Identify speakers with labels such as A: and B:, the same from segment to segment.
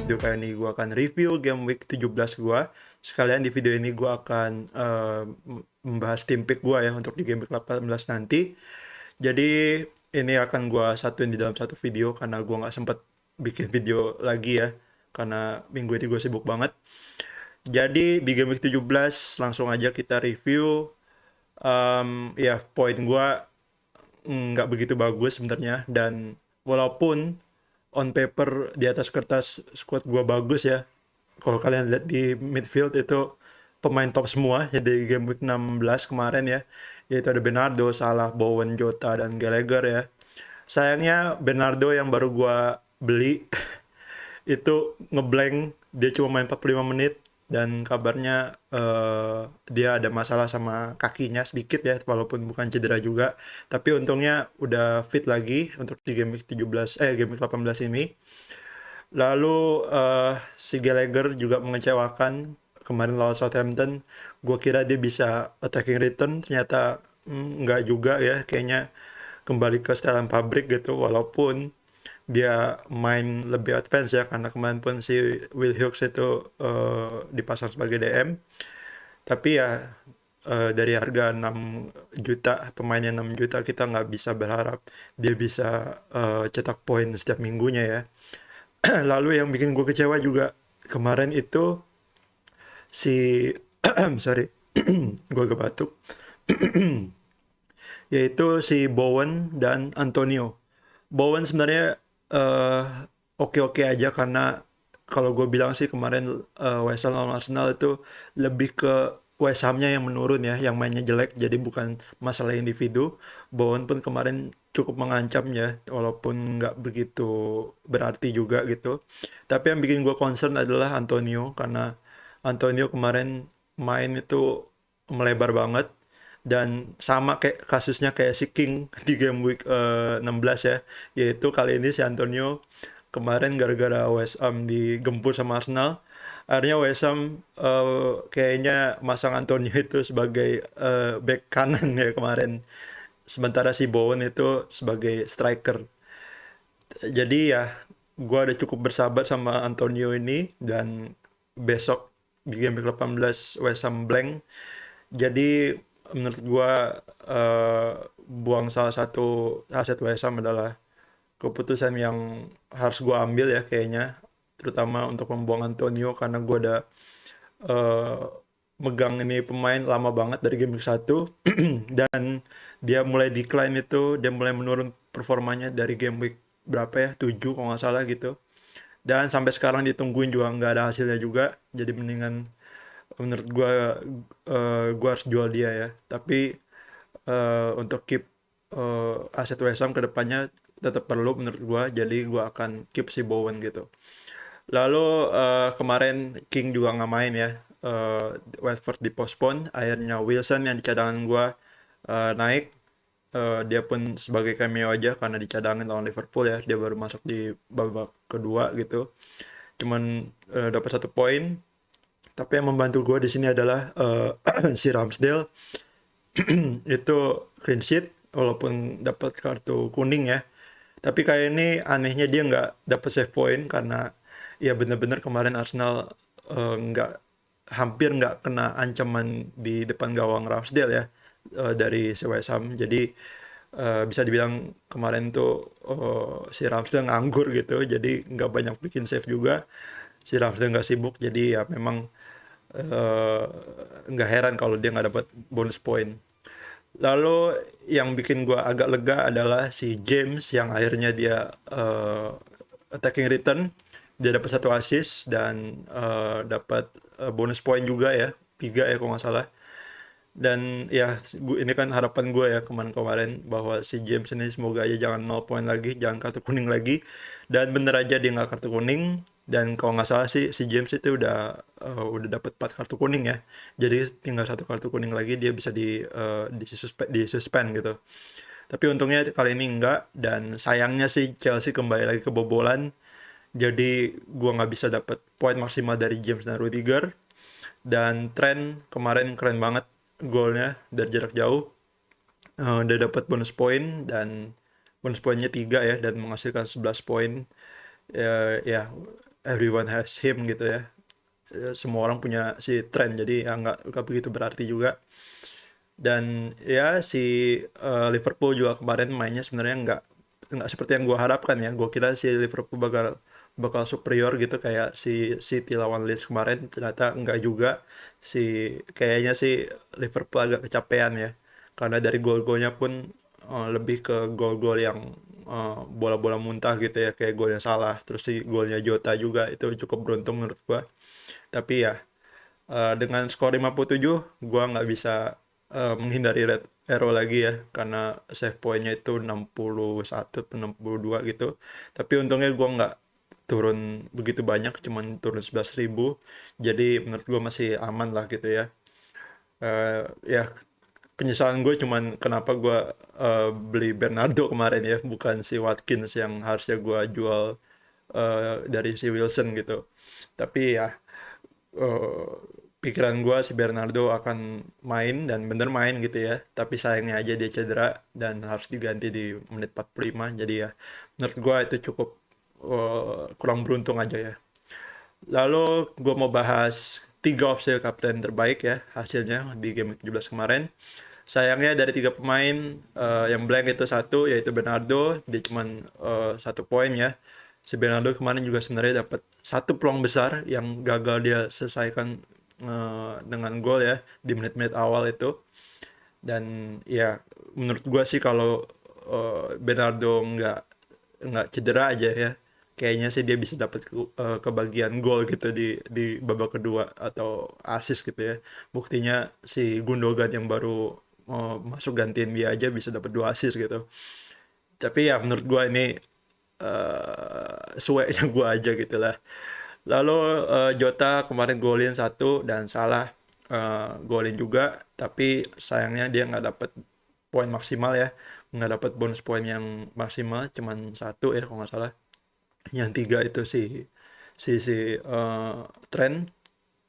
A: video kali ini gue akan review game week 17 gue. Sekalian di video ini gue akan membahas tim pick gue ya untuk di game week 18 nanti. Jadi ini akan gue satuin di dalam satu video karena gue nggak sempet bikin video lagi ya. Karena minggu ini gue sibuk banget. Jadi di game week 17 langsung aja kita review. Ya poin gue nggak begitu bagus sebenarnya, dan walaupun on paper di atas kertas squad gua bagus ya. Kalau kalian lihat di midfield itu pemain top semua ya di game week 16 kemarin ya. Yaitu ada Bernardo, Salah, Bowen, Jota, dan Gallagher ya. Sayangnya Bernardo yang baru gua beli itu ngeblank, dia cuma main 45 menit, dan kabarnya dia ada masalah sama kakinya sedikit ya, walaupun bukan cedera juga. Tapi untungnya udah fit lagi untuk di game week 17 game week 18 ini. Lalu si Gallagher juga mengecewakan kemarin lawan Southampton. Gue kira dia bisa attacking return, ternyata nggak juga ya. Kayaknya kembali ke setelan pabrik gitu, walaupun dia main lebih advance ya, karena kemarin pun si Will Hughes itu dipasang sebagai DM. Tapi ya dari harga 6 juta, pemainnya 6 juta, kita nggak bisa berharap dia bisa cetak poin setiap minggunya ya. Lalu yang bikin gue kecewa juga kemarin itu si sorry, gue agak batuk, yaitu si Bowen dan Antonio. Bowen sebenarnya eh, oke-oke aja, karena kalau gue bilang sih kemarin West Ham lawan Arsenal itu lebih ke West Ham-nya yang menurun ya, yang mainnya jelek, jadi bukan masalah individu. Bowen pun kemarin cukup mengancam ya, walaupun nggak begitu berarti juga gitu. Tapi yang bikin gue concern adalah Antonio, karena Antonio kemarin main itu melebar banget, dan sama kayak kasusnya kayak si King di game week 16 ya, yaitu kali ini si Antonio kemarin gara-gara West Ham digempur sama Arsenal, akhirnya West Ham kayaknya masang Antonio itu sebagai back kanan ya kemarin, sementara si Bowen itu sebagai striker. Jadi ya gue udah cukup bersabar sama Antonio ini, dan besok di game week 18 West Ham blank. Jadi menurut gua buang salah satu aset West Ham adalah keputusan yang harus gua ambil ya kayaknya, terutama untuk membuang Antonio, karena gua udah eh, megang ini pemain lama banget dari game week 1 dan dia mulai decline, itu dia mulai menurun performanya dari game week berapa ya, 7 kalau nggak salah gitu, dan sampai sekarang ditungguin juga nggak ada hasilnya juga. Jadi mendingan menurut gua harus jual dia ya. Tapi untuk keep aset West Ham ke depannya tetap perlu menurut gua, jadi gua akan keep si Bowen gitu. Lalu kemarin King juga nggak main ya. Watford dipospon, akhirnya Wilson yang di cadangan gua naik. Dia pun sebagai cameo aja karena dicadangin lawan Liverpool ya, dia baru masuk di babak kedua gitu, cuman dapat 1 poin. Tapi yang membantu gue di sini adalah si Ramsdale itu clean sheet walaupun dapat kartu kuning ya. Tapi kayak ini anehnya dia nggak dapat save point, karena ya bener-bener kemarin Arsenal nggak, hampir nggak kena ancaman di depan gawang Ramsdale ya, dari si West Ham. Jadi bisa dibilang kemarin tuh si Ramsdale nganggur gitu, jadi nggak banyak bikin save juga. Si Ramsdale nggak sibuk, jadi ya memang eh, nggak heran kalau dia nggak dapat bonus point. Lalu yang bikin gue agak lega adalah si James yang akhirnya dia attacking return, dia dapat 1 assist dan dapat bonus point juga ya, 3 ya kalau nggak salah. Dan ya ini kan harapan gue ya kemarin-kemarin, bahwa si James ini semoga aja jangan 0 poin lagi, jangan kartu kuning lagi. Dan bener aja dia nggak kartu kuning, dan kalau nggak salah sih si James itu udah dapat 4 kartu kuning ya. Jadi tinggal 1 kartu kuning lagi dia bisa di suspend gitu. Tapi untungnya kali ini enggak, dan sayangnya sih Chelsea kembali lagi kebobolan. Jadi gua nggak bisa dapat poin maksimal dari James dan Rudiger. Dan Trent kemarin keren banget golnya dari jarak jauh. Dia dapat bonus poin, dan bonus poinnya 3 ya, dan menghasilkan 11 poin. Ya, everyone has him gitu ya. Semua orang punya si Trent, jadi ya nggak begitu berarti juga. Dan ya si Liverpool juga kemarin mainnya sebenarnya nggak seperti yang gue harapkan ya. Gue kira si Liverpool bakal bakal superior gitu kayak si City lawan Leeds kemarin, ternyata nggak juga. Kayaknya si Liverpool agak kecapean ya, karena dari gol-golnya pun lebih ke gol-gol yang bola-bola muntah gitu ya, kayak golnya Salah, terus si golnya Jota juga itu cukup beruntung menurut gua. Tapi ya dengan skor 57, gua nggak bisa menghindari red arrow lagi ya, karena save pointnya itu 61 atau 62 gitu. Tapi untungnya gua nggak turun begitu banyak, cuman turun 11.000. Jadi menurut gua masih aman lah gitu ya. Ya penyesalan gue cuman kenapa gue beli Bernardo kemarin ya, bukan si Watkins yang harusnya gue jual dari si Wilson gitu. Tapi ya eh, pikiran gue si Bernardo akan main dan bener main gitu ya. Tapi sayangnya aja dia cedera dan harus diganti di menit 45. Jadi ya menurut gue itu cukup kurang beruntung aja ya. Lalu gue mau bahas tiga opsi kapten terbaik ya hasilnya di game 17 kemarin. Sayangnya dari tiga pemain yang blank itu satu, yaitu Bernardo. Dia cuma satu poin ya. Si Bernardo kemarin juga sebenarnya dapat satu peluang besar yang gagal dia selesaikan dengan gol ya di menit-menit awal itu. Dan ya menurut gua sih kalau Bernardo nggak cedera aja ya, kayaknya sih dia bisa dapat kebagian gol gitu di babak kedua atau assist gitu ya. Buktinya si Gundogan yang baru masuk gantiin dia aja bisa dapat dua assist gitu. Tapi ya menurut gua ini sueknya gua aja gitu lah. Lalu Jota kemarin golin satu dan Salah golin juga, tapi sayangnya dia nggak dapat poin maksimal ya, nggak dapat bonus poin yang maksimal, cuman satu ya kalau nggak salah. Yang tiga itu si Trent.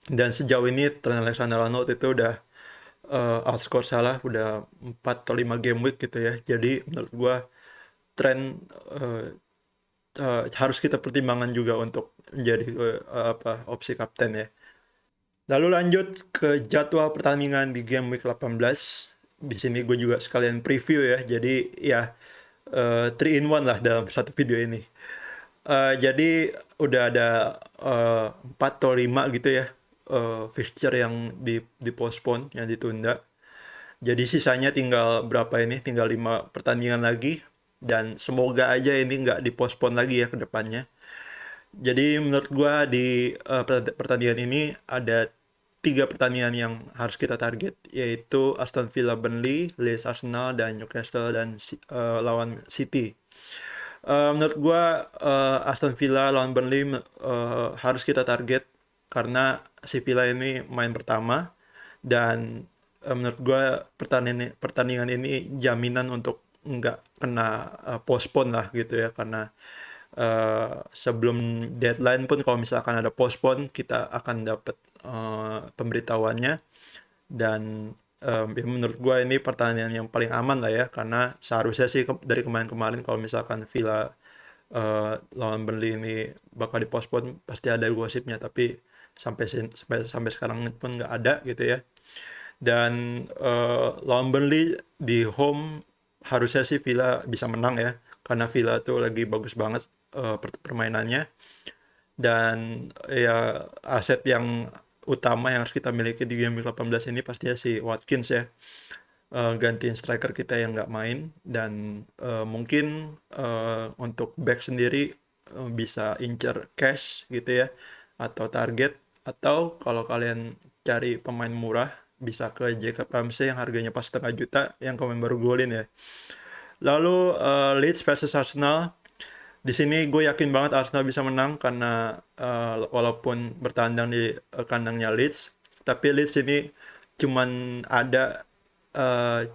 A: Dan sejauh ini Trent Alexander-Arnold itu udah outscore Salah udah 4 atau 5 game week gitu ya. Jadi menurut gua Trent uh, harus kita pertimbangkan juga untuk menjadi apa opsi kapten ya. Lalu lanjut ke jadwal pertandingan di game week 18. Di sini gue juga sekalian preview ya. Jadi ya 3 in 1 lah dalam satu video ini. Jadi udah ada 4 atau 5 gitu ya fixture yang di postpone, yang ditunda. Jadi sisanya tinggal berapa ini? Tinggal 5 pertandingan lagi. Dan semoga aja ini nggak dipospon lagi ya ke depannya. Jadi menurut gua di pertandingan ini ada tiga pertandingan yang harus kita target, yaitu Aston Villa Burnley, Leeds Arsenal, dan Newcastle dan lawan City. Menurut gua Aston Villa lawan Burnley harus kita target karena si Villa ini main pertama, dan menurut gua pertandingan ini jaminan untuk nggak kena postpone lah gitu ya, karena sebelum deadline pun kalau misalkan ada postpone kita akan dapat pemberitahuannya. Dan ya menurut gue ini pertandingan yang paling aman lah ya, karena seharusnya sih dari kemarin-kemarin kalau misalkan Villa lawan Burnley ini bakal dipospon pasti ada gosipnya, tapi sampai sekarang pun nggak ada gitu ya. Dan lawan Burnley di home harusnya sih Villa bisa menang ya, karena Villa tuh lagi bagus banget permainannya. Dan ya aset yang utama yang harus kita miliki di game week 18 ini pastinya si Watkins ya. Gantiin striker kita yang nggak main. Dan mungkin untuk back sendiri bisa incer cash gitu ya, atau target. Atau kalau kalian cari pemain murah bisa ke Jacob Ramsey yang harganya pas setengah juta yang kemarin baru golin ya. Lalu Leeds versus Arsenal. Di sini gue yakin banget Arsenal bisa menang karena walaupun bertandang di kandangnya Leeds, tapi Leeds ini cuman ada eh,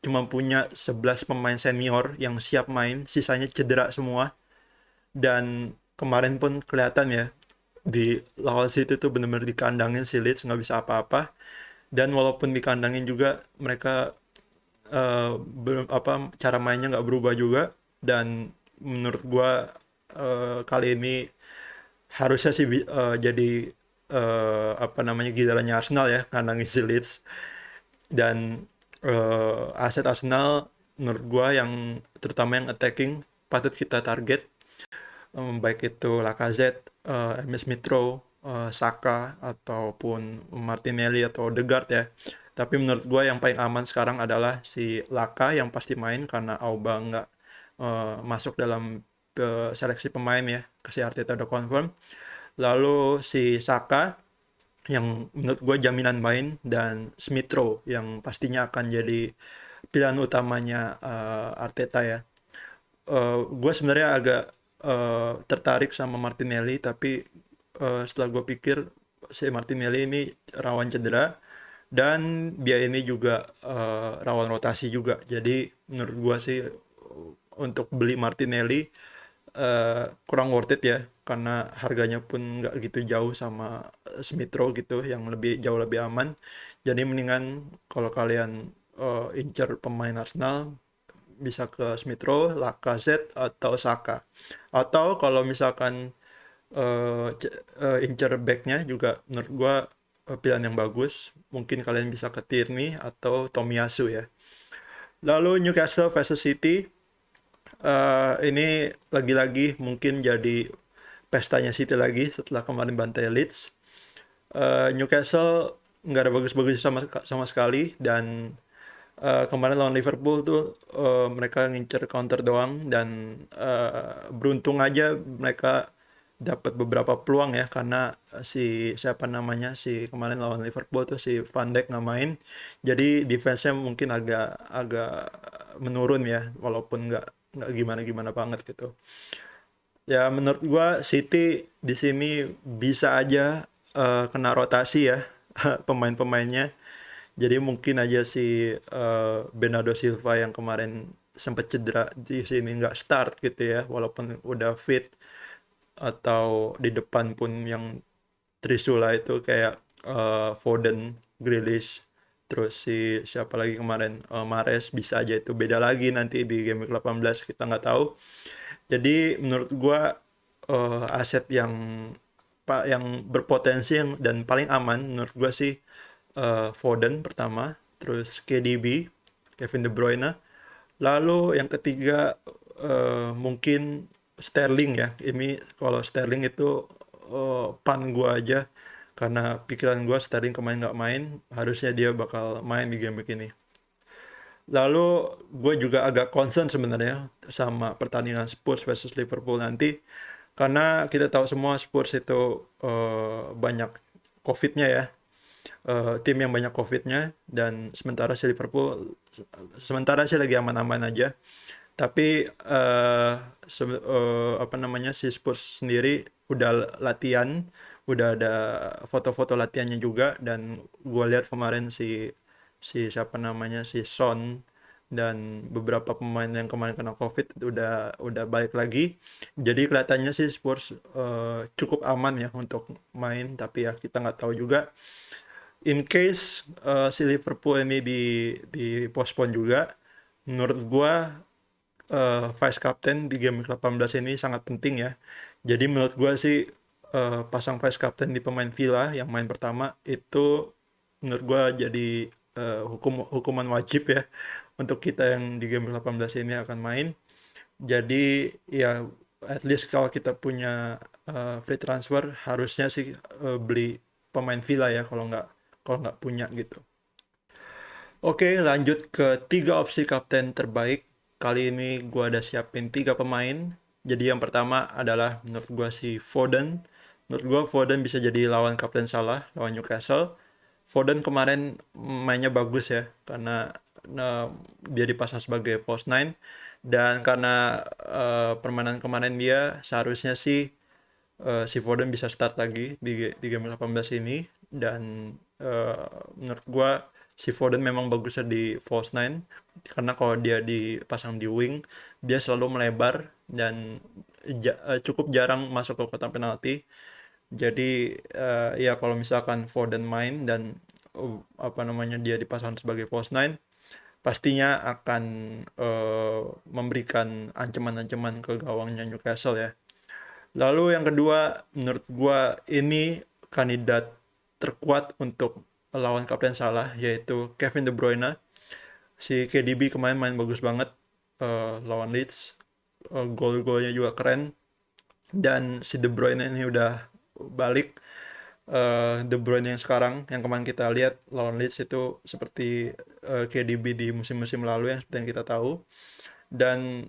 A: cuman punya 11 pemain senior yang siap main, sisanya cedera semua. Dan kemarin pun kelihatan ya, di lawan City tuh bener-bener dikandangin si Leeds nggak bisa apa-apa. Dan walaupun dikandangin juga mereka belum apa, cara mainnya nggak berubah juga. Dan menurut gua kali ini harusnya sih jadi apa namanya gilirannya Arsenal ya karena ngisi Leeds. Dan aset Arsenal menurut gua yang terutama yang attacking patut kita target. Baik itu Lacazette, Emil Smith Rowe, Saka ataupun Martinelli atau Odegaard ya. Tapi menurut gue yang paling aman sekarang adalah si Laka yang pasti main karena Auba nggak masuk dalam seleksi pemain ya. Si Arteta udah confirm. Lalu si Saka yang menurut gue jaminan main dan Smith Rowe yang pastinya akan jadi pilihan utamanya Arteta ya. Gue sebenarnya agak tertarik sama Martinelli tapi setelah gue pikir si Martinelli ini rawan cedera dan dia ini juga rawan rotasi juga. Jadi menurut gue sih untuk beli Martinelli kurang worth it ya karena harganya pun nggak gitu jauh sama Smith Rowe gitu yang jauh lebih aman. Jadi mendingan kalau kalian incer pemain Arsenal bisa ke Smith Rowe, Lacazette atau Saka. Atau kalau misalkan incer backnya juga menurut gua pilihan yang bagus. Mungkin kalian bisa ke Tierney atau Tomiyasu ya. Lalu Newcastle versus City, ini lagi-lagi mungkin jadi pestanya City lagi setelah kemarin bantai Leeds. Newcastle nggak ada bagus-bagus sama sekali dan kemarin lawan Liverpool tuh mereka ngincer counter doang dan beruntung aja mereka dapat beberapa peluang ya karena si siapa namanya si kemarin lawan Liverpool tuh si Van Dijk nggak main jadi defense-nya mungkin agak agak menurun ya walaupun nggak gimana-gimana banget gitu. Ya menurut gua City di sini bisa aja kena rotasi ya pemain-pemainnya. Jadi mungkin aja si Bernardo Silva yang kemarin sempat cedera di sini nggak start gitu ya, walaupun udah fit atau di depan pun yang Trisula itu kayak Foden, Grealish, terus si siapa lagi kemarin Mahrez bisa aja itu beda lagi nanti di game week 18 kita nggak tahu. Jadi menurut gua aset yang pak yang berpotensi dan paling aman menurut gua sih Foden pertama, terus KDB, Kevin De Bruyne, lalu yang ketiga mungkin Sterling ya. Ini kalau Sterling itu pan gua aja karena pikiran gua Sterling kemarin nggak main, harusnya dia bakal main di game begini. Lalu gue juga agak concern sebenarnya sama pertandingan Spurs versus Liverpool nanti karena kita tahu semua Spurs itu banyak COVID-nya ya, tim yang banyak COVID-nya dan sementara sih lagi aman-aman aja. Tapi apa namanya si Spurs sendiri udah latihan, udah ada foto-foto latihannya juga dan gue lihat kemarin si si siapa namanya si Son dan beberapa pemain yang kemarin kena COVID udah balik lagi. Jadi kelihatannya sih Spurs cukup aman ya untuk main tapi ya kita nggak tahu juga in case si Liverpool ini di postpone juga, menurut gua vice captain di game 18 ini sangat penting ya. Jadi menurut gua sih pasang vice captain di pemain Villa yang main pertama itu menurut gua jadi hukuman wajib ya untuk kita yang di game 18 ini akan main. Jadi ya at least kalau kita punya free transfer harusnya sih beli pemain Villa ya kalau nggak punya gitu. Oke, lanjut ke tiga opsi kapten terbaik. Kali ini gua ada siapin tiga pemain. Jadi yang pertama adalah menurut gua si Foden. Menurut gua Foden bisa jadi lawan kapten Salah, lawan Newcastle. Foden kemarin mainnya bagus ya, karena dia dipasang sebagai false nine dan karena permainan kemarin dia seharusnya sih si Foden bisa start lagi di game 18 ini dan menurut gua si Foden memang bagusnya di false nine karena kalau dia dipasang di wing dia selalu melebar dan cukup jarang masuk ke kotak penalti. Jadi ya kalau misalkan Foden main dan apa namanya dia dipasang sebagai false nine pastinya akan memberikan ancaman-ancaman ke gawangnya Newcastle ya. Lalu yang kedua, menurut gua ini kandidat terkuat untuk lawan Kapten Salah, yaitu Kevin De Bruyne. Si KDB kemarin main bagus banget lawan Leeds. Gol-golnya juga keren. Dan si De Bruyne ini udah balik. De Bruyne yang sekarang, yang kemarin kita lihat lawan Leeds itu seperti KDB di musim-musim lalu yang seperti yang kita tahu. Dan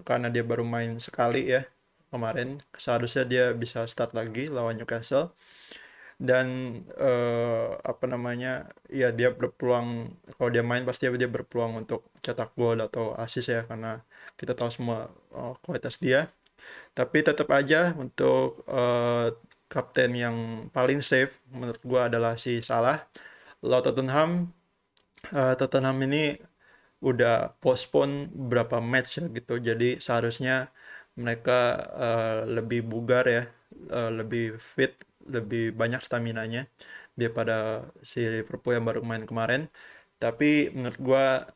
A: karena dia baru main sekali ya kemarin, seharusnya dia bisa start lagi lawan Newcastle. Dan apa namanya, ya dia berpeluang, kalau dia main pasti dia berpeluang untuk cetak gol atau assist ya, karena kita tahu semua kualitas dia. Tapi tetap aja untuk kapten yang paling safe menurut gua adalah si Salah. Lawan Tottenham ini udah postpone beberapa match ya gitu. Jadi seharusnya mereka lebih bugar ya, lebih fit, lebih banyak staminanya daripada si Liverpool yang baru main kemarin. Tapi menurut gua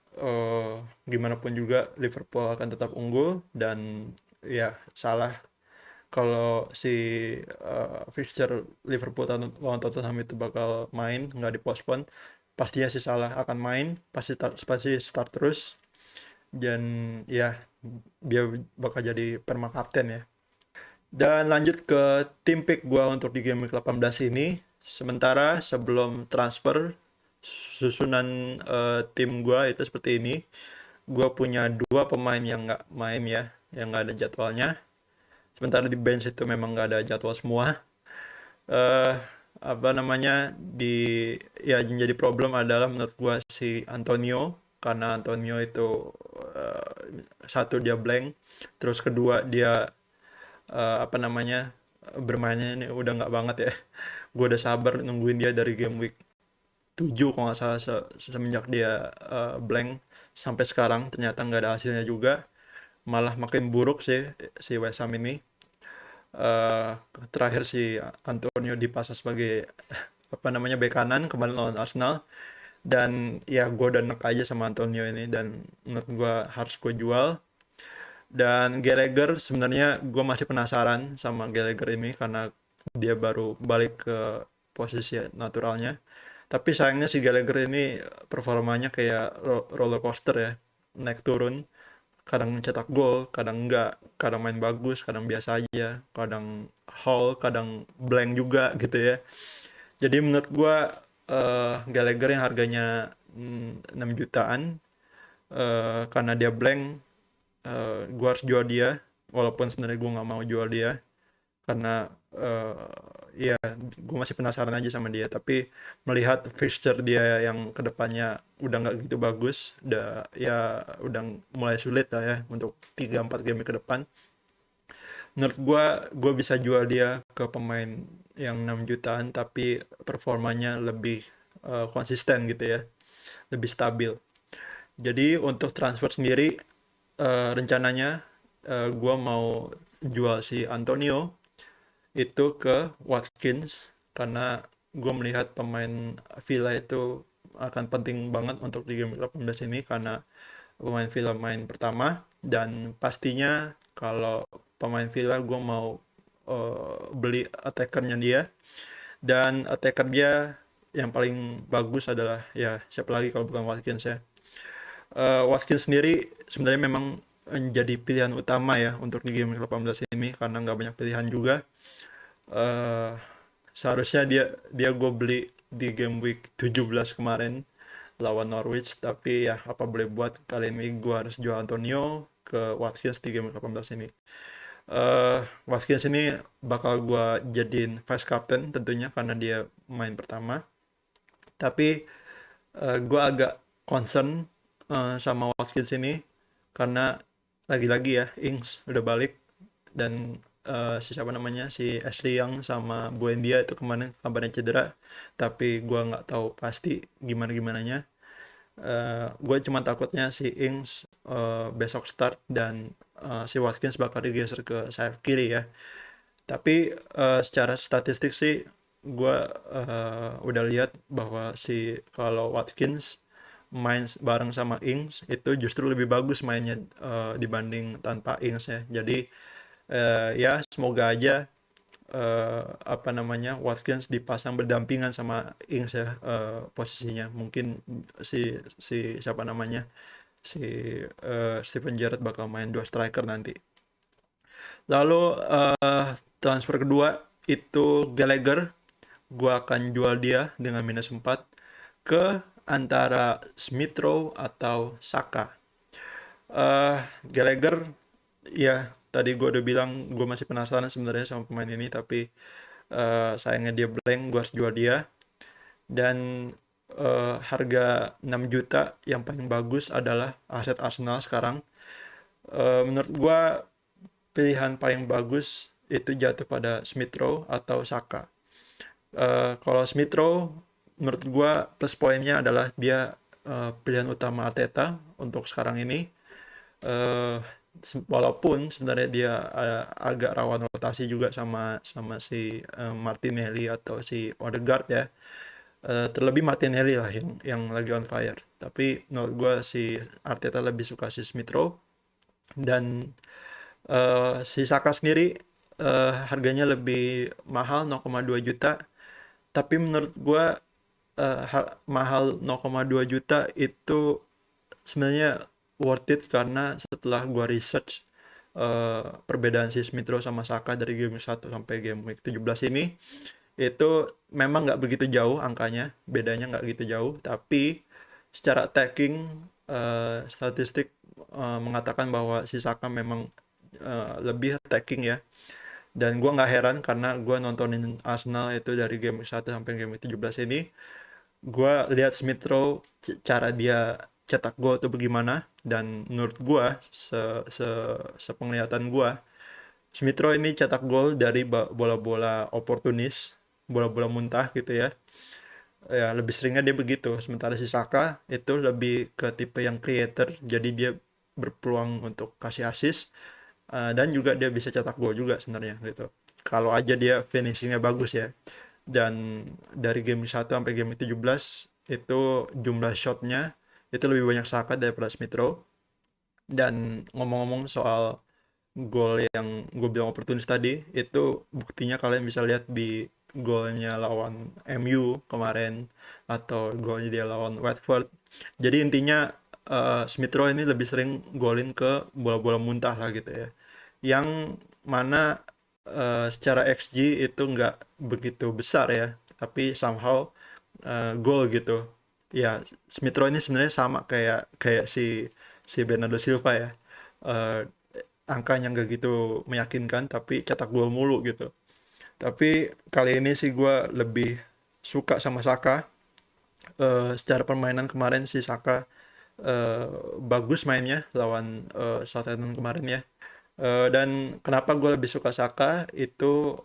A: gimana pun juga Liverpool akan tetap unggul. Dan ya Salah, kalau si fixture Liverpool lawan Tottenham itu bakal main, nggak dipospon, pastinya si Salah akan main, pasti start terus. Dan ya dia bakal jadi perma kapten ya. Dan lanjut ke tim pick gua untuk di game week 18 ini. Sementara sebelum transfer, susunan tim gua itu seperti ini. Gua punya dua pemain yang nggak main ya, yang nggak ada jadwalnya. Sementara di bench itu memang nggak ada jadwal semua. eh Apa namanya, ya yang jadi problem adalah menurut gua si Antonio, karena Antonio itu satu dia blank, terus kedua dia apa namanya, bermainnya ini udah nggak banget ya. Gue udah sabar nungguin dia dari game week 7 kalau nggak salah, semenjak dia blank sampai sekarang ternyata nggak ada hasilnya juga, malah makin buruk sih si West Ham ini. eh Terakhir si Antonio dipasang sebagai apa namanya, bek kanan kemarin lawan Arsenal. Dan ya gue udah nek aja sama Antonio ini, dan menurut gue harus gue jual. Dan Gallagher, sebenarnya gue masih penasaran sama Gallagher ini karena dia baru balik ke posisi naturalnya. Tapi sayangnya si Gallagher ini performanya kayak roller coaster ya, naik turun. Kadang cetak gol, kadang enggak, kadang main bagus, kadang biasa aja, kadang haul, kadang blank juga gitu ya. Jadi menurut gua Gallagher yang harganya 6 jutaan, karena dia blank, gua harus jual dia, walaupun sebenarnya gua nggak mau jual dia karena ya gue masih penasaran aja sama dia. Tapi melihat fixture dia yang kedepannya udah nggak gitu bagus, udah ya udah mulai sulit lah ya untuk 3-4 game ke depan, menurut gue bisa jual dia ke pemain yang 6 jutaan tapi performanya lebih konsisten gitu ya, lebih stabil. Jadi untuk transfer sendiri, rencananya gue mau jual si Antonio itu ke Watkins, karena gue melihat pemain Villa itu akan penting banget untuk di game 18 ini, karena pemain Villa main pertama. Dan pastinya kalau pemain Villa gue mau beli attackernya dia. Dan attacker dia yang paling bagus adalah ya siapa lagi kalau bukan Watkins ya. Watkins sendiri sebenarnya memang menjadi pilihan utama ya untuk di game 18 ini, karena nggak banyak pilihan juga. eh Seharusnya dia gue beli di game week 17 kemarin lawan Norwich, tapi ya apa boleh buat, kali ini gue harus jual Antonio ke Watkins di game week 18 ini. Watkins ini bakal gue jadiin vice captain tentunya karena dia main pertama. Tapi gue agak concern sama Watkins ini karena lagi-lagi ya Ings udah balik. Dan si siapa namanya, si Ashley Young sama Buendia itu kemarin kabarnya cedera, tapi gua nggak tahu pasti gimana gimananya. Gue cuma takutnya si Ings besok start dan si Watkins bakal digeser ke sayap kiri ya. Tapi secara statistik sih gue udah lihat bahwa si kalau Watkins main bareng sama Ings itu justru lebih bagus mainnya dibanding tanpa Ings ya. Jadi Ya semoga aja apa namanya, Watkins dipasang berdampingan sama Ings ya, posisinya. Mungkin si si siapa namanya, si Steven Gerrard bakal main dua striker nanti. Lalu transfer kedua itu Gallagher. Gua akan jual dia dengan minus 4 ke antara Smith Rowe atau Saka. Gallagher, ya tadi gue udah bilang gue masih penasaran sebenarnya sama pemain ini, tapi sayangnya dia blank, gue harus jual dia. Dan harga 6 juta yang paling bagus adalah aset Arsenal sekarang. Menurut gue pilihan paling bagus itu jatuh pada Smith Rowe atau Saka. Kalau Smith Rowe, menurut gua plus poinnya adalah dia pilihan utama Arteta untuk sekarang ini. Eh, Walaupun sebenarnya dia agak rawan rotasi juga sama sama si Martinelli atau si Odegaard ya. Terlebih Martinelli lah yang lagi on fire. Tapi menurut gua si Arteta lebih suka si Smith Rowe. Dan si Saka sendiri harganya lebih mahal 0,2 juta, tapi menurut gua mahal 0,2 juta itu sebenarnya worth it karena setelah gua research perbedaan si Smith Rowe sama Saka dari game 1 sampai game week 17 ini, itu memang nggak begitu jauh angkanya, bedanya nggak gitu jauh, tapi secara attacking statistik mengatakan bahwa si Saka memang lebih attacking ya. Dan gue nggak heran karena gue nontonin Arsenal itu dari game 1 sampai game 17 ini. Gue lihat Smith Rowe cara dia cetak gol itu bagaimana, dan menurut gue se sepenglihatan gue, Smith Rowe ini cetak gol dari bola-bola oportunis, bola-bola muntah gitu ya. Ya lebih seringnya dia begitu. Sementara si Saka itu lebih ke tipe yang creator, jadi dia berpeluang untuk kasih assist. Dan juga dia bisa cetak gol juga sebenarnya gitu. Kalau aja dia finishingnya bagus ya. Dan dari game 1 sampai game 17 itu jumlah shotnya itu lebih banyak Saka daripada Smith Rowe. Dan ngomong-ngomong soal gol yang gue bilang oportunis tadi, itu buktinya kalian bisa lihat di golnya lawan MU kemarin atau golnya dia lawan Watford. Jadi intinya Smith Rowe ini lebih sering golin ke bola-bola muntah lah gitu ya, yang mana secara XG itu nggak begitu besar ya, tapi somehow gol gitu ya. Smith Rowe ini sebenarnya sama kayak kayak si si Bernardo Silva ya. Eh, Angkanya nggak gitu meyakinkan tapi cetak gol mulu gitu. Tapi kali ini sih gue lebih suka sama Saka. Secara permainan kemarin si Saka eh, bagus mainnya lawan Southampton kemarin ya. Dan kenapa gue lebih suka Saka itu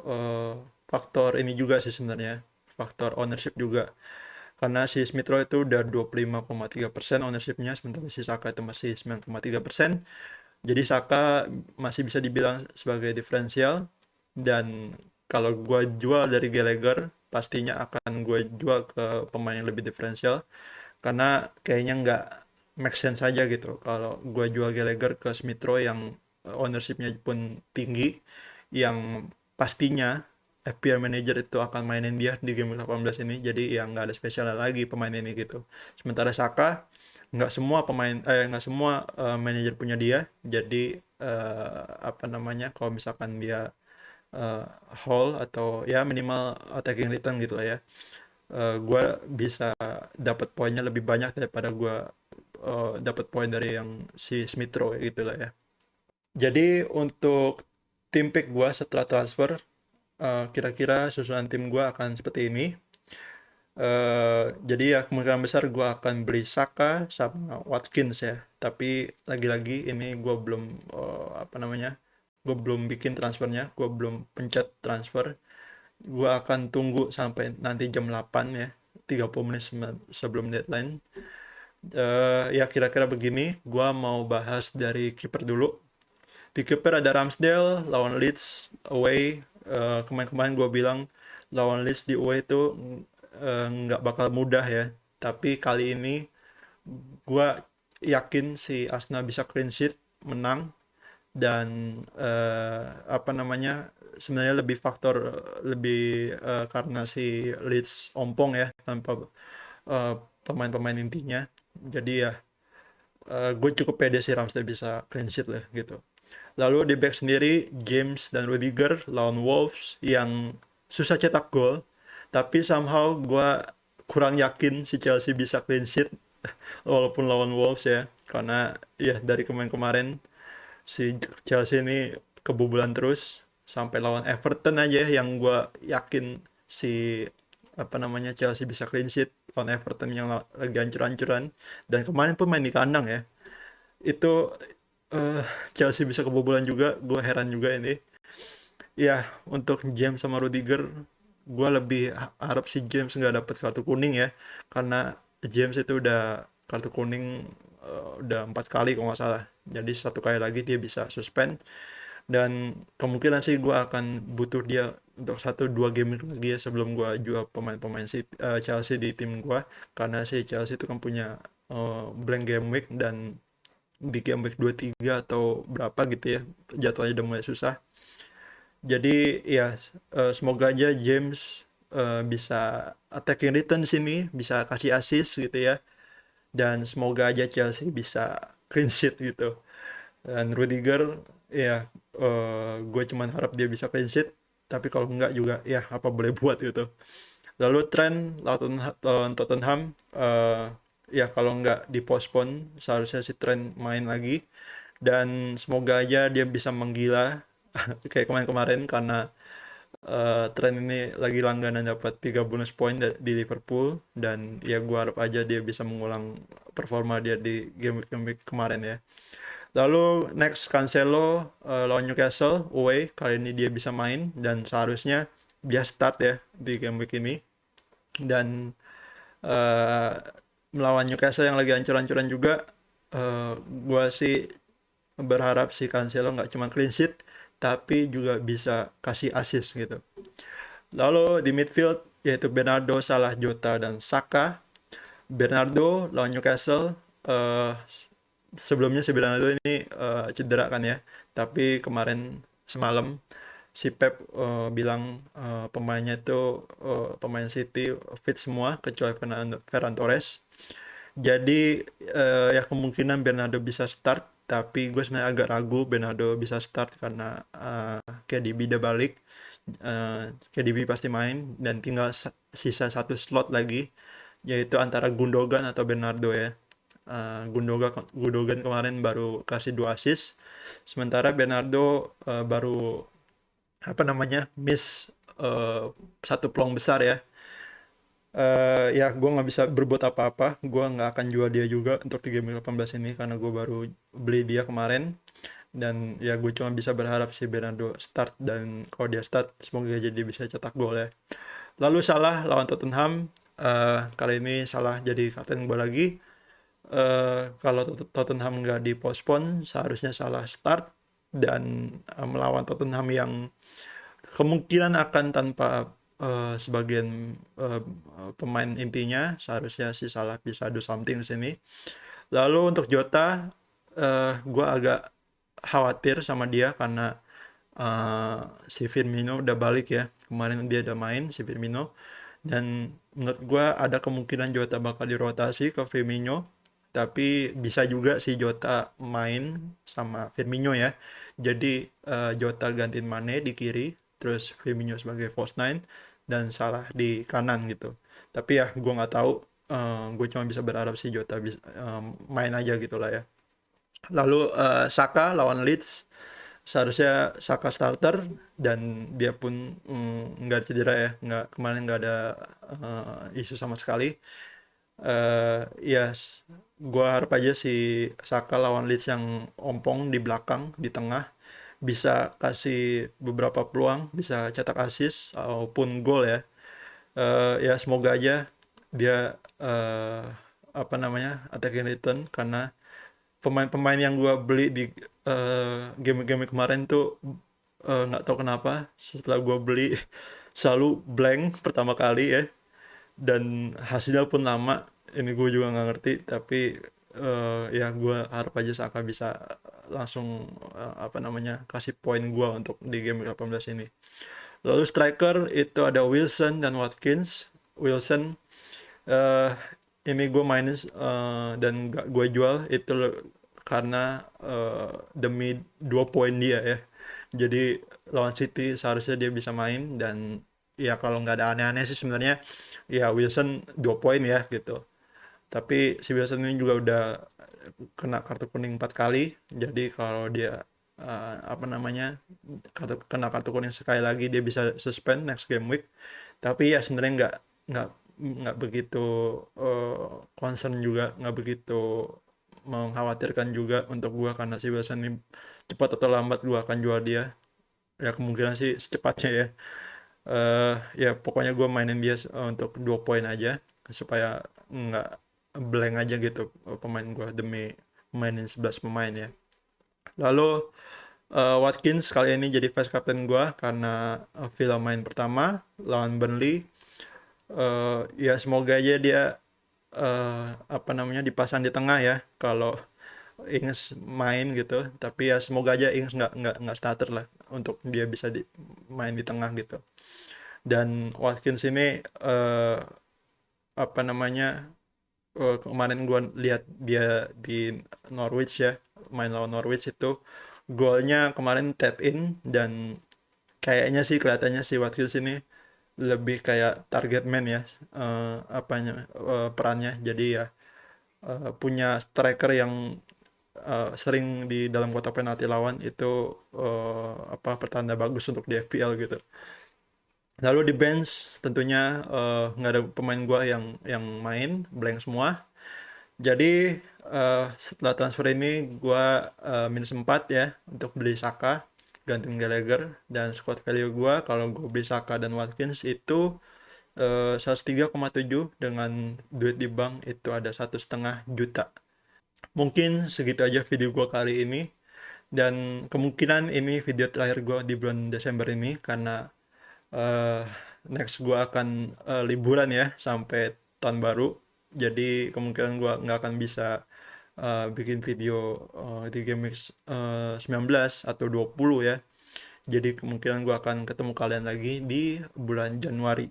A: faktor ini juga sih sebenarnya, faktor ownership juga. Karena si Smith Rowe itu udah 25,3% ownershipnya, sementara si Saka itu masih 9,3%. Jadi Saka masih bisa dibilang sebagai diferensial, dan kalau gue jual dari Gallagher pastinya akan gue jual ke pemain yang lebih diferensial, karena kayaknya nggak make sense aja gitu kalau gue jual Gallagher ke Smith Rowe yang ownershipnya pun tinggi, yang pastinya FPL manager itu akan mainin dia di game 18 ini, jadi ya nggak ada spesialnya lagi pemain ini gitu. Sementara Saka nggak semua manajer punya dia, jadi apa namanya, kalau misalkan dia eh, haul atau ya minimal attacking return gitu lah ya, gue bisa dapat poinnya lebih banyak daripada gue dapat poin dari yang si Smith Rowe gitu lah ya. Jadi untuk tim pick gue setelah transfer, kira-kira susunan tim gue akan seperti ini. Jadi ya kemungkinan besar gue akan beli Saka sama Watkins ya. Tapi lagi-lagi ini gue belum apa namanya, gue belum bikin transfernya, gue belum pencet transfer. Gue akan tunggu sampai nanti jam 8 ya, 30 menit sebelum deadline. Ya kira-kira begini, gue mau bahas dari kiper dulu. Di kiper ada Ramsdale lawan Leeds away. Kemarin-kemarin gue bilang lawan Leeds di away itu nggak bakal mudah ya. Tapi kali ini gue yakin si Arsenal bisa clean sheet, menang. dan apa namanya, sebenarnya lebih faktor lebih karena si Leeds ompong ya tanpa eh, pemain-pemain intinya. Jadi ya gue cukup pede sih Ramsdale bisa clean sheet lah gitu. Lalu di back sendiri, James dan Rudiger lawan Wolves yang susah cetak gol, tapi somehow gue kurang yakin si Chelsea bisa clean sheet walaupun lawan Wolves ya. Karena ya dari kemarin-kemarin si Chelsea ini kebobolan terus sampai lawan Everton aja yang gue yakin si apa namanya Chelsea bisa clean sheet lawan Everton yang lagi hancur-hancuran, dan kemarin pun main di kandang ya itu eh, Chelsea bisa kebobolan juga. Gue heran juga ini ya. Untuk James sama Rudiger, gue lebih harap si James nggak dapet kartu kuning ya, karena James itu udah kartu kuning udah 4 kali kalau nggak salah, jadi 1 kali lagi dia bisa suspend. Dan kemungkinan sih gue akan butuh dia untuk 1-2 game lagi ya sebelum gue jual pemain-pemain si Chelsea di tim gue, karena si Chelsea itu kan punya blank game week, dan di game week 2-3 atau berapa gitu ya jadwalnya udah mulai susah. Jadi ya semoga aja James bisa attacking return sini, bisa kasih assist gitu ya, dan semoga aja Chelsea bisa clean sheet gitu. Dan Rudiger ya gue cuman harap dia bisa clean sheet, tapi kalau enggak juga ya apa boleh buat gitu. Lalu Trent lawan Tottenham, ya kalau nggak dipospon seharusnya si Trent main lagi, dan semoga aja dia bisa menggila kayak kemarin-kemarin, karena Trent ini lagi langganan dapat 3 bonus point di Liverpool, dan ya gua harap aja dia bisa mengulang performa dia di game week kemarin ya. Lalu next Cancelo lawan Newcastle away, kali ini dia bisa main dan seharusnya dia start ya di game week ini. Dan eh, melawan Newcastle yang lagi hancur-hancuran juga, gua sih berharap si Cancelo nggak cuma clean sheet tapi juga bisa kasih assist gitu. Lalu di midfield yaitu Bernardo, Salah, Jota, dan Saka. Bernardo lawan Newcastle, sebelumnya si Bernardo ini cedera kan ya, tapi kemarin semalam si Pep bilang pemainnya itu pemain City fit semua kecuali Ferran Torres. Jadi ya kemungkinan Bernardo bisa start, tapi gue sebenarnya agak ragu Bernardo bisa start karena KDB udah balik. KDB pasti main dan tinggal sisa 1 slot lagi, yaitu antara Gundogan atau Bernardo ya. Gundogan kemarin baru kasih 2 assist, sementara Bernardo baru apa namanya miss eh, 1 peluang besar ya. Ya gue nggak bisa berbuat apa-apa, gue nggak akan jual dia juga untuk di game 18 ini karena gue baru beli dia kemarin. Dan ya gue cuma bisa berharap si Bernardo start, dan kalau dia start semoga aja dia bisa cetak gol ya. Lalu Salah lawan Tottenham, kali ini Salah jadi kapten gue lagi. Kalau Tottenham nggak dipospon seharusnya Salah start, dan melawan Tottenham yang kemungkinan akan tanpa sebagian pemain intinya, seharusnya si Salah bisa do something di sini. Lalu untuk Jota, gue agak khawatir sama dia karena si Firmino udah balik ya. Kemarin dia udah main si Firmino, dan menurut gue ada kemungkinan Jota bakal dirotasi ke Firmino, tapi bisa juga si Jota main sama Firmino ya. Jadi Jota gantiin Mane di kiri, terus Firmino sebagai false nine, dan Salah di kanan gitu. Tapi ya gue nggak tahu, gue cuma bisa berharap si Jota bisa main aja gitu lah ya. Lalu Saka lawan Leeds, seharusnya Saka starter, dan dia pun nggak cedera ya, nggak, kemarin nggak ada isu sama sekali. Ya gue harap aja si Saka lawan Leeds yang ompong di belakang di tengah bisa kasih beberapa peluang, bisa cetak assist maupun gol ya. Ya semoga aja dia apa namanya attacking return, karena pemain-pemain yang gue beli di game-game kemarin tuh nggak tahu kenapa setelah gue beli selalu blank pertama kali ya, dan hasilnya pun lama. Ini gue juga nggak ngerti, tapi ya gue harap aja Saka bisa langsung kasih poin gue untuk di game 18 ini. Lalu striker itu ada Wilson dan Watkins. Wilson ini gue mainin dan gak gue jual itu karena demi 2 poin dia ya. Jadi lawan City seharusnya dia bisa main, dan ya kalau nggak ada aneh-aneh sih sebenarnya ya Wilson 2 poin ya gitu. Tapi si Wilson ini juga udah kena kartu kuning 4 kali. Jadi kalau dia kena kartu kuning sekali lagi, dia bisa suspend next game week. Tapi ya sebenarnya nggak begitu concern juga, nggak begitu mengkhawatirkan juga untuk gua, karena si Wilson ini cepat atau lambat gua akan jual dia. Ya kemungkinan sih secepatnya ya. Ya pokoknya gua mainin dia untuk 2 poin aja supaya nggak blank aja gitu pemain gua demi mainin 11 pemain ya. Lalu Watkins kali ini jadi vice captain gua karena Villa main pertama lawan Burnley. Ya semoga aja dia dipasang di tengah ya kalau Ings main gitu. Tapi ya semoga aja Ings nggak starter lah, untuk dia bisa main di tengah gitu. Dan Watkins ini kemarin gue lihat dia di Norwich ya, main lawan Norwich itu golnya kemarin tap in, dan kelihatannya si Watkins ini lebih kayak target man ya perannya. Jadi ya punya striker yang sering di dalam kotak penalti lawan itu pertanda bagus untuk di FPL gitu. Lalu di bench tentunya nggak ada pemain gua yang main, blank semua. Jadi setelah transfer ini gua minus 4 ya untuk beli Saka, gantiin Gallagher, dan squad value gua kalau gua beli Saka dan Watkins itu 103,7, dengan duit di bank itu ada 1,5 juta. Mungkin segitu aja video gua kali ini, dan kemungkinan ini video terakhir gua di bulan Desember ini karena next gue akan liburan ya sampai tahun baru. Jadi kemungkinan gue nggak akan bisa bikin video di Game Week 19 atau 20 ya. Jadi kemungkinan gue akan ketemu kalian lagi di bulan Januari.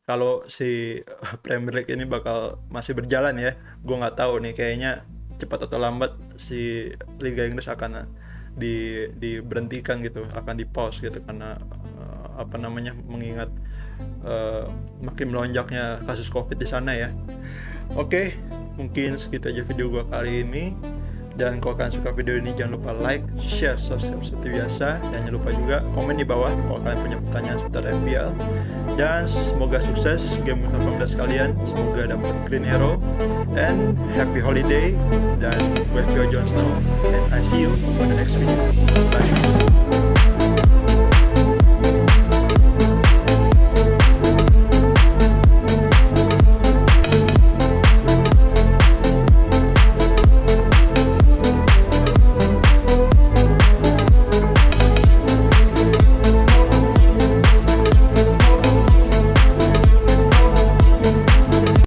A: Kalau si Premier League ini bakal masih berjalan ya, gue nggak tahu nih, kayaknya cepat atau lambat si Liga Inggris akan diberhentikan gitu, akan di pause gitu, karena mengingat makin melonjaknya kasus COVID di sana ya. Oke, mungkin segitu aja video gua kali ini. Dan kalau kalian suka video ini, jangan lupa like, share, subscribe seperti biasa, dan jangan lupa juga komen di bawah kalau kalian punya pertanyaan seputar FPL. Dan semoga sukses game 18 kalian, semoga dapat green arrow, and happy holiday. Dan gue Jon Snow, and I see you on the next video.